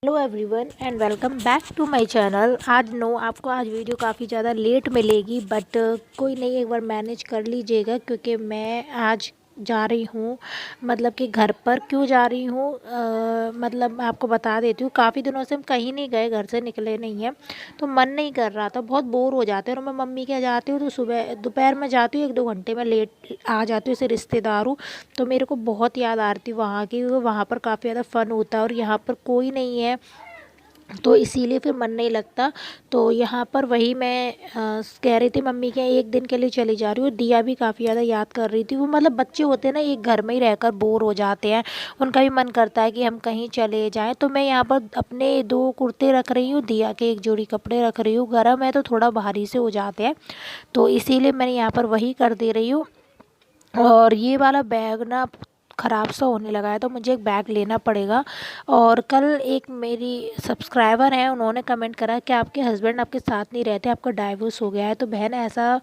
Hello everyone and welcome back to my channel. आपको आज video काफ़ी ज़्यादा लेट मिलेगी, बट कोई नहीं, एक बार मैनेज कर लीजिएगा क्योंकि मैं आज जा रही हूँ। मतलब कि घर पर क्यों जा रही हूँ, मतलब मैं आपको बता देती हूँ। काफ़ी दिनों से हम कहीं नहीं गए, घर से निकले नहीं हैं, तो मन नहीं कर रहा था, बहुत बोर हो जाते हैं। और मैं मम्मी के यहाँ जाती हूँ तो सुबह दोपहर में जाती हूँ, 1-2 घंटे में लेट आ जाती हूँ। ऐसे रिश्तेदार हूँ तो मेरे को बहुत याद आ रही थी वहाँ की, क्योंकि वहाँ पर काफ़ी ज़्यादा फ़न होता है और यहाँ पर कोई नहीं है, तो इसीलिए फिर मन नहीं लगता। तो यहाँ पर वही मैं कह रही थी मम्मी के यहाँ एक दिन के लिए चली जा रही हूँ। दिया भी काफ़ी ज़्यादा याद कर रही थी। वो मतलब बच्चे होते हैं ना, एक घर में ही रहकर बोर हो जाते हैं, उनका भी मन करता है कि हम कहीं चले जाएं। तो मैं यहाँ पर अपने 2 कुर्ते रख रही हूँ, दिया के एक जोड़ी कपड़े रख रही हूँ। गर्म है तो थोड़ा भारी से हो जाते हैं, तो इसीलिए मैंने यहाँ पर वही कर दे रही हूँ। और ये वाला बैग ना ख़राब सा होने लगा है, तो मुझे एक बैग लेना पड़ेगा। और कल एक मेरी सब्सक्राइबर है, उन्होंने कमेंट करा कि आपके हस्बैंड आपके साथ नहीं रहते, आपका डाइवोर्स हो गया है। तो बहन, ऐसा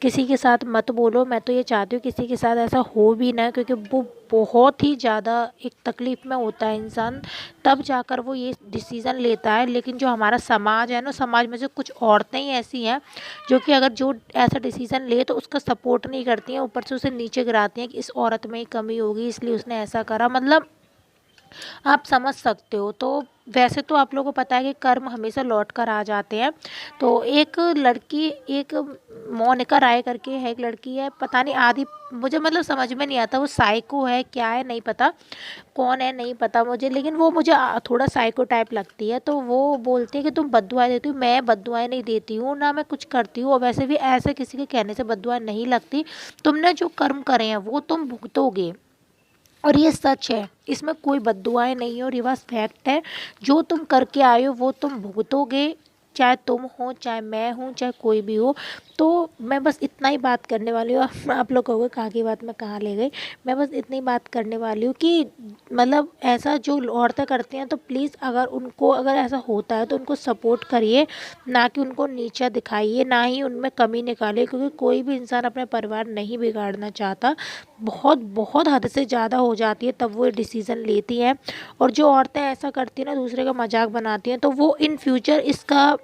किसी के साथ मत बोलो। मैं तो ये चाहती हूँ किसी के साथ ऐसा हो भी ना, क्योंकि वो बहुत ही ज़्यादा एक तकलीफ़ में होता है इंसान, तब जाकर वो ये डिसीज़न लेता है। लेकिन जो हमारा समाज है ना, समाज में से कुछ औरतें ही ऐसी हैं जो कि अगर जो ऐसा डिसीज़न ले तो उसका सपोर्ट नहीं करती हैं, ऊपर से उसे नीचे गिराती हैं कि इस औरत में ही कमी होगी इसलिए उसने ऐसा करा। मतलब आप समझ सकते हो। तो वैसे तो आप लोगों को पता है कि कर्म हमेशा लौट कर आ जाते हैं। तो एक लड़की, एक मोनिका राय करके है, एक लड़की है, पता नहीं आदि, मुझे मतलब समझ में नहीं आता वो साइको है क्या है, नहीं पता कौन है, नहीं पता मुझे। लेकिन वो मुझे थोड़ा साइको टाइप लगती है। तो वो बोलती है कि तुम बद्दुआएं देती हो। मैं बद्दुआएं नहीं देती हूँ, ना मैं कुछ करती हूँ, और वैसे भी ऐसे किसी के कहने से बद्दुआएं नहीं लगती। तुमने जो कर्म करे हैं वो तुम भुगतोगे, और ये सच है, इसमें कोई बद्दुआएं नहीं है, और ये बस फैक्ट है। जो तुम करके आए हो वो तुम भुगतोगे, चाहे तुम हो, चाहे मैं हूँ, चाहे कोई भी हो। तो मैं बस इतना ही बात करने वाली हूँ। आप लोग कहोगे कहाँ की बात मैं कहाँ ले गई। मैं बस इतनी बात करने वाली हूँ कि मतलब ऐसा जो औरतें करती हैं, तो प्लीज़ अगर उनको अगर ऐसा होता है तो उनको सपोर्ट करिए, ना कि उनको नीचा दिखाइए, ना ही उनमें कमी निकालिए, क्योंकि कोई भी इंसान अपने परिवार नहीं बिगाड़ना चाहता। बहुत बहुत हद से ज़्यादा हो जाती है तब वो डिसीज़न लेती हैं। और जो औरतें ऐसा करती हैं ना, दूसरे का मजाक बनाती हैं, तो वो इन फ्यूचर इसका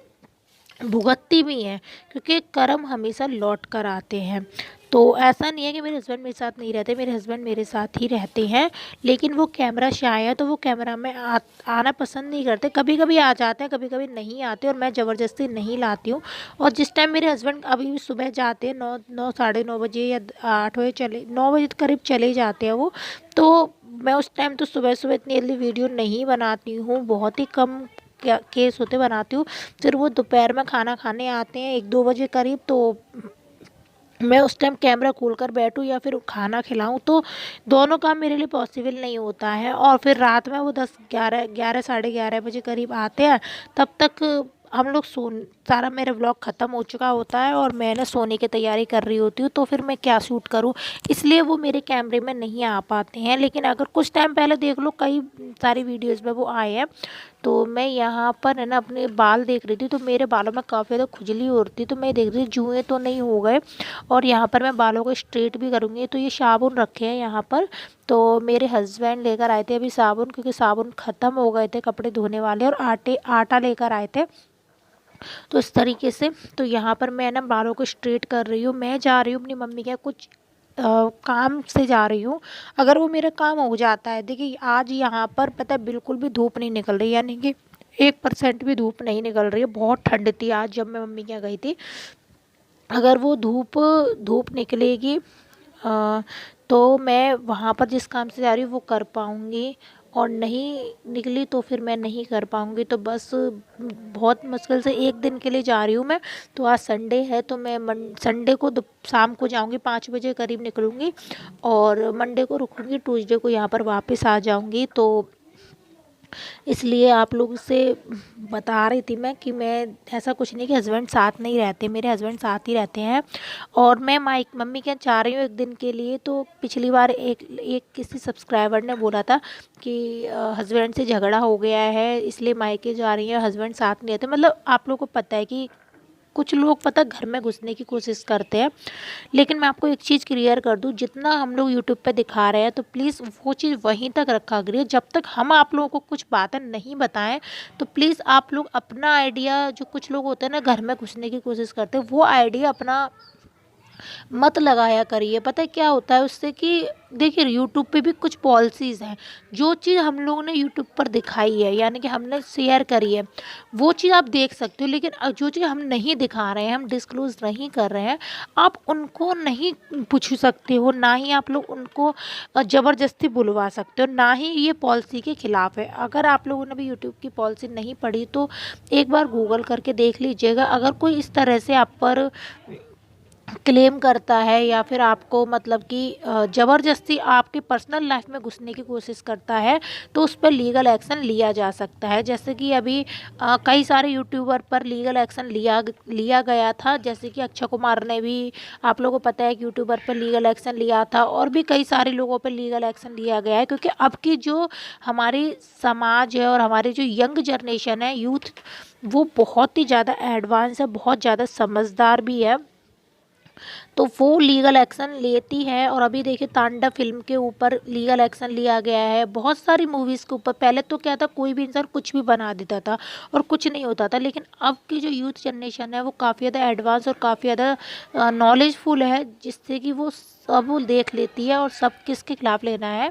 भुगतती भी हैं, क्योंकि कर्म हमेशा लौट कर आते हैं। तो ऐसा नहीं है कि मेरे हस्बैंड मेरे साथ नहीं रहते, मेरे हस्बैंड मेरे साथ ही रहते हैं। लेकिन वो कैमरा शाय है, तो वो कैमरा में आना पसंद नहीं करते। कभी कभी आ जाते हैं, कभी कभी नहीं आते, और मैं ज़बरदस्ती नहीं लाती हूँ। और जिस टाइम मेरे हस्बैंड अभी भी सुबह जाते हैं, 9 9 साढ़े 9 बजे या 8 बजे, चले 9 बजे करीब चले जाते हैं वो। तो मैं उस टाइम तो सुबह सुबह इतनी जल्दी वीडियो नहीं बनाती हूँ, बहुत ही कम केस होते बनाती हूँ। फिर वो दोपहर में खाना खाने आते हैं 1-2 बजे करीब, तो मैं उस टाइम कैमरा खोल कर बैठूँ या फिर खाना खिलाऊँ, तो दोनों काम मेरे लिए पॉसिबल नहीं होता है। और फिर रात में वो 10 11 11 साढ़े 11 बजे करीब आते हैं, तब तक हम लोग सारा मेरा व्लॉग ख़त्म हो चुका होता है और मैं ना सोने की तैयारी कर रही होती हूँ। तो फिर मैं क्या शूट करूँ, इसलिए वो मेरे कैमरे में नहीं आ पाते हैं। लेकिन अगर कुछ टाइम पहले देख लो, कई सारी वीडियोज़ में वो आए हैं। तो मैं यहाँ पर है ना अपने बाल देख रही थी, तो मेरे बालों में काफ़ी ज़्यादा खुजली हो रही थी, तो मैं देख रही थी जुएँ तो नहीं हो गए। और यहाँ पर मैं बालों को स्ट्रेट भी करूँगी। तो ये साबुन रखे हैं यहाँ पर, तो मेरे हस्बैंड लेकर आए थे अभी साबुन, क्योंकि साबुन ख़त्म हो गए थे कपड़े धोने वाले, और आटा लेकर आए थे। तो इस तरीके से, तो यहाँ पर मैं ना बालों को स्ट्रेट कर रही हूँ। मैं जा रही हूँ अपनी मम्मी के यहाँ, कुछ काम से जा रही हूँ। अगर वो मेरा काम हो जाता है, देखिए आज यहाँ पर पता है बिल्कुल भी धूप नहीं निकल रही, यानी कि 1% भी धूप नहीं निकल रही है। बहुत ठंड थी आज जब मैं मम्मी के यहाँ गई थी। अगर वो धूप धूप निकलेगी तो मैं वहाँ पर जिस काम से जा रही हूँ वो कर पाऊँगी, और नहीं निकली तो फिर मैं नहीं कर पाऊँगी। तो बस बहुत मुश्किल से एक दिन के लिए जा रही हूँ मैं। तो आज संडे है, तो मैं संडे को शाम को जाऊँगी, 5 बजे करीब निकलूँगी, और मंडे को रुकूँगी, ट्यूसडे को यहाँ पर वापस आ जाऊँगी। तो इसलिए आप लोग से बता रही थी मैं कि मैं ऐसा कुछ नहीं कि हस्बैंड साथ नहीं रहते, मेरे हस्बैंड साथ ही रहते हैं। और मैं मम्मी के यहाँ जा रही हूँ एक दिन के लिए। तो पिछली बार एक एक किसी सब्सक्राइबर ने बोला था कि हस्बैंड से झगड़ा हो गया है इसलिए मायके जा रही है, हस्बैंड साथ नहीं रहते। मतलब आप लोग को पता है कि कुछ लोग पता घर में घुसने की कोशिश करते हैं। लेकिन मैं आपको एक चीज़ क्लियर कर दूं, जितना हम लोग यूट्यूब पे दिखा रहे हैं तो प्लीज़ वो चीज़ वहीं तक रखा करिए। जब तक हम आप लोगों को कुछ बातें नहीं बताएं तो प्लीज़ आप लोग अपना आइडिया, जो कुछ लोग होते हैं ना घर में घुसने की कोशिश करते हैं, वो आइडिया अपना मत लगाया करिए। पता है क्या होता है उससे कि देखिए यूट्यूब पे भी कुछ पॉलिसीज़ हैं। जो चीज़ हम लोगों ने यूट्यूब पर दिखाई है, यानी कि हमने शेयर करी है, वो चीज़ आप देख सकते हो। लेकिन जो चीज़ हम नहीं दिखा रहे हैं, हम डिस्क्लोज़ नहीं कर रहे हैं, आप उनको नहीं पूछ सकते हो, ना ही आप लोग उनको ज़बरदस्ती बुलवा सकते हो, ना ही ये पॉलिसी के खिलाफ़ है। अगर आप लोगों ने भी यूट्यूब की पॉलिसी नहीं पढ़ी तो एक बार गूगल करके देख लीजिएगा। अगर कोई इस तरह से आप पर क्लेम करता है या फिर आपको मतलब कि ज़बरदस्ती आपकी पर्सनल लाइफ में घुसने की कोशिश करता है तो उस पर लीगल एक्शन लिया जा सकता है। जैसे कि अभी कई सारे यूट्यूबर पर लीगल एक्शन लिया गया था। जैसे कि अक्षय कुमार ने भी, आप लोगों को पता है कि यूट्यूबर पर लीगल एक्शन लिया था, और भी कई सारे लोगों पर लीगल एक्शन लिया गया है। क्योंकि अब की जो हमारी समाज है और हमारी जो यंग जनरेशन है, यूथ, वो बहुत ही ज़्यादा एडवांस है, बहुत ज़्यादा समझदार भी है, तो वो लीगल एक्शन लेती है। और अभी देखिए तांडव फिल्म के ऊपर लीगल एक्शन लिया गया है, बहुत सारी मूवीज़ के ऊपर। पहले तो क्या था, कोई भी इंसान कुछ भी बना देता था और कुछ नहीं होता था, लेकिन अब की जो यूथ जनरेशन है वो काफ़ी ज़्यादा एडवांस और काफ़ी ज़्यादा नॉलेजफुल है, जिससे कि वो सब देख लेती है और सब किसके खिलाफ लेना है।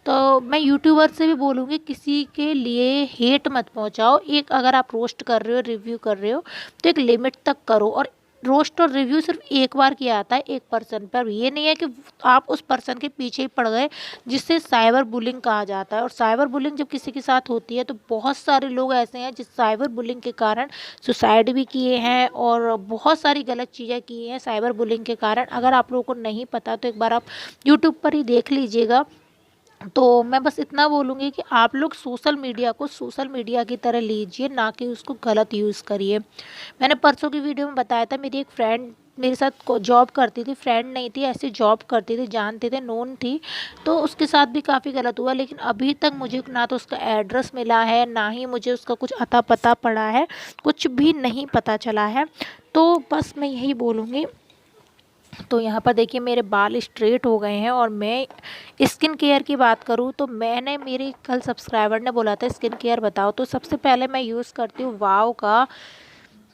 तो मैं यूट्यूबर से भी बोलूँगी, किसी के लिए हेट मत पहुँचाओ। एक अगर आप रोस्ट कर रहे हो, रिव्यू कर रहे हो, तो एक लिमिट तक करो। और रोस्ट और रिव्यू सिर्फ एक बार किया जाता है एक पर्सन पर, ये नहीं है कि आप उस पर्सन के पीछे ही पड़ गए, जिससे साइबर बुलिंग कहा जाता है। और साइबर बुलिंग जब किसी के साथ होती है तो बहुत सारे लोग ऐसे हैं जिस साइबर बुलिंग के कारण सुसाइड भी किए हैं और बहुत सारी गलत चीज़ें की हैं साइबर बुलिंग के कारण। अगर आप लोगों को नहीं पता तो एक बार आप यूट्यूब पर ही देख लीजिएगा। तो मैं बस इतना बोलूँगी कि आप लोग सोशल मीडिया को सोशल मीडिया की तरह लीजिए, ना कि उसको गलत यूज़ करिए। मैंने परसों की वीडियो में बताया था, मेरी एक फ्रेंड मेरे साथ जॉब करती थी, फ्रेंड नहीं थी, ऐसे जॉब करती थी, जानते थे, नोन थी, तो उसके साथ भी काफ़ी गलत हुआ। लेकिन अभी तक मुझे ना तो उसका एड्रेस मिला है, ना ही मुझे उसका कुछ अता पता पड़ा है, कुछ भी नहीं पता चला है। तो बस मैं यही बोलूँगी। तो यहाँ पर देखिए मेरे बाल स्ट्रेट हो गए हैं। और मैं स्किन केयर की बात करूँ तो मैंने, मेरी कल सब्सक्राइबर ने बोला था स्किन केयर बताओ, तो सबसे पहले मैं यूज़ करती हूँ वाव का।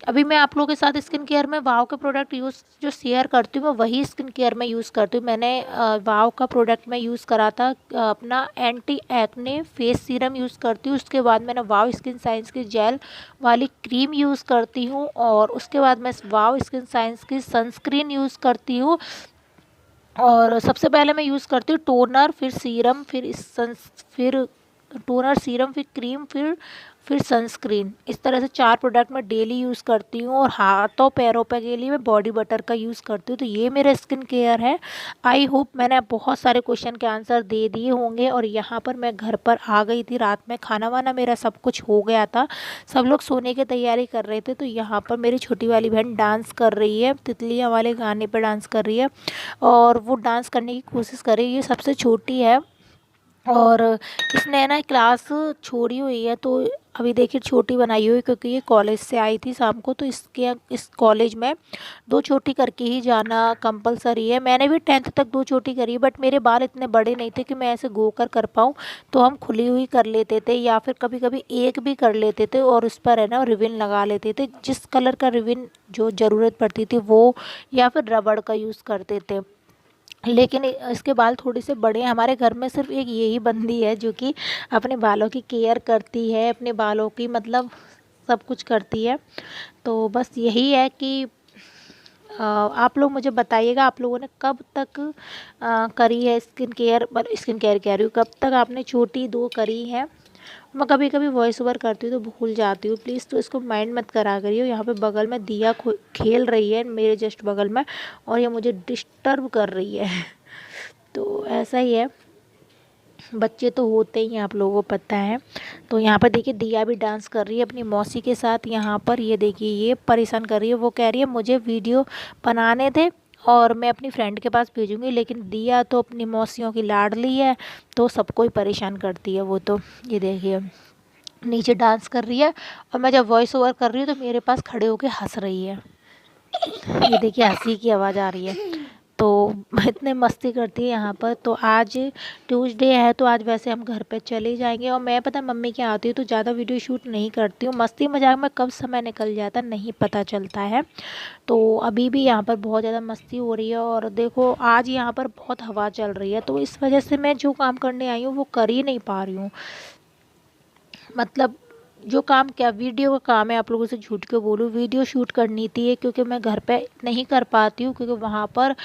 अभी मैं आप लोगों के साथ स्किन केयर में वाव के प्रोडक्ट यूज़ जो शेयर करती हूँ मैं वही स्किन केयर में यूज़ करती हूँ। मैंने वाव का प्रोडक्ट मैं यूज़ करा था, अपना anti acne face serum use करती हूँ। उसके बाद मैंने वाव स्किन साइंस की जेल वाली क्रीम यूज़ करती हूँ, और उसके बाद मैं वाव स्किन साइंस की सनस्क्रीन यूज़ करती हूँ। और सबसे पहले मैं यूज़ करती हूँ टोनर, फिर सीरम, फिर टोनर, सीरम, फिर क्रीम, फिर सनस्क्रीन। इस तरह से 4 प्रोडक्ट मैं डेली यूज़ करती हूँ। और हाथों पैरों पे के लिए मैं बॉडी बटर का यूज़ करती हूँ। तो ये मेरा स्किन केयर है। आई होप मैंने बहुत सारे क्वेश्चन के आंसर दे दिए होंगे। और यहाँ पर मैं घर पर आ गई थी, रात में खाना वाना मेरा सब कुछ हो गया था, सब लोग सोने की तैयारी कर रहे थे। तो यहाँ पर मेरी छोटी वाली बहन डांस कर रही है, तितलियाँ वाले गाने पर डांस कर रही है, और वो डांस करने की कोशिश कर रही है। ये सबसे छोटी है और इसने ना क्लास छोड़ी हुई है, तो अभी देखिए छोटी बनाई हुई, क्योंकि ये कॉलेज से आई थी शाम को, तो इस कॉलेज में 2 चोटी करके ही जाना कंपलसरी है। मैंने भी 10th तक 2 चोटी करी, बट मेरे बाल इतने बड़े नहीं थे कि मैं ऐसे गोकर कर पाऊँ, तो हम खुली हुई कर लेते थे, या फिर कभी कभी एक भी कर लेते थे और उस पर है ना रिबन लगा लेते थे, जिस कलर का रिबन जो ज़रूरत पड़ती थी वो, या फिर रबड़ का यूज़ करते थे। लेकिन इसके बाल थोड़े से बड़े हैं। हमारे घर में सिर्फ एक यही बंदी है जो कि अपने बालों की केयर करती है, अपने बालों की मतलब सब कुछ करती है। तो बस यही है कि आप लोग मुझे बताइएगा आप लोगों ने कब तक करी है स्किन केयर कह रही हूँ, कब तक आपने छोटी 2 करी है। मैं कभी कभी वॉइस ओवर करती हूँ तो भूल जाती हूँ, प्लीज़ तो इसको माइंड मत करा करिए। यहाँ पे बगल में दिया खेल रही है मेरे जस्ट बगल में, और ये मुझे डिस्टर्ब कर रही है तो ऐसा ही है, बच्चे तो होते ही हैं, आप लोगों को पता है। तो यहाँ पर देखिए दिया भी डांस कर रही है अपनी मौसी के साथ। यहाँ पर ये देखिए ये परेशान कर रही है, वो कह रही है मुझे वीडियो बनाने थे और मैं अपनी फ्रेंड के पास भेजूंगी। लेकिन दिया तो अपनी मौसियों की लाडली है, तो सबको ही परेशान करती है वो। तो ये देखिए नीचे डांस कर रही है, और मैं जब वॉइस ओवर कर रही हूँ तो मेरे पास खड़े होके हंस रही है। ये देखिए हंसी की आवाज़ आ रही है। तो इतने मस्ती करती है यहाँ पर। तो आज ट्यूसडे है तो आज वैसे हम घर पे चले जाएंगे, और मैं पता है मम्मी के यहाँ आती हूँ तो ज़्यादा वीडियो शूट नहीं करती हूँ, मस्ती मजाक में कब समय निकल जाता नहीं पता चलता है। तो अभी भी यहाँ पर बहुत ज़्यादा मस्ती हो रही है, और देखो आज यहाँ पर बहुत हवा चल रही है, तो इस वजह से मैं जो काम करने आई हूँ वो कर ही नहीं पा रही हूँ। मतलब जो काम क्या वीडियो का काम है, आप लोगों से झूठ क्यों बोलूँ, वीडियो शूट करनी थी क्योंकि मैं घर पे नहीं कर पाती हूँ, क्योंकि वहाँ पर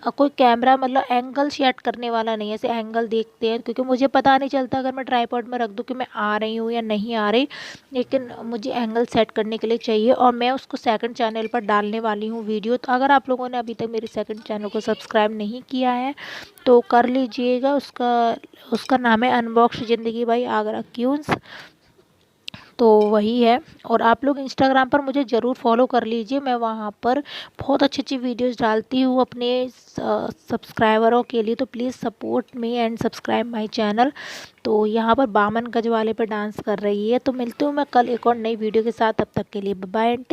कोई कैमरा मतलब एंगल सेट करने वाला नहीं है, ऐसे एंगल देखते हैं, क्योंकि मुझे पता नहीं चलता अगर मैं ट्राईपॉड में रख दूँ कि मैं आ रही हूँ या नहीं आ रही, लेकिन मुझे एंगल सेट करने के लिए चाहिए, और मैं उसको सेकंड चैनल पर डालने वाली हूँ वीडियो। तो अगर आप लोगों ने अभी तक मेरे सेकंड चैनल को सब्सक्राइब नहीं किया है तो कर लीजिएगा। उसका उसका नाम है अनबॉक्स ज़िंदगी बाई आगरा क्यून्स। तो वही है। और आप लोग इंस्टाग्राम पर मुझे ज़रूर फॉलो कर लीजिए, मैं वहाँ पर बहुत अच्छी अच्छी वीडियोस डालती हूँ अपने सब्सक्राइबरों के लिए। तो please support me and subscribe my channel. तो यहाँ पर बामन गजवाले पर डांस कर रही है। तो मिलती हूँ मैं कल एक और नई वीडियो के साथ, तब तक के लिए बाय बाय।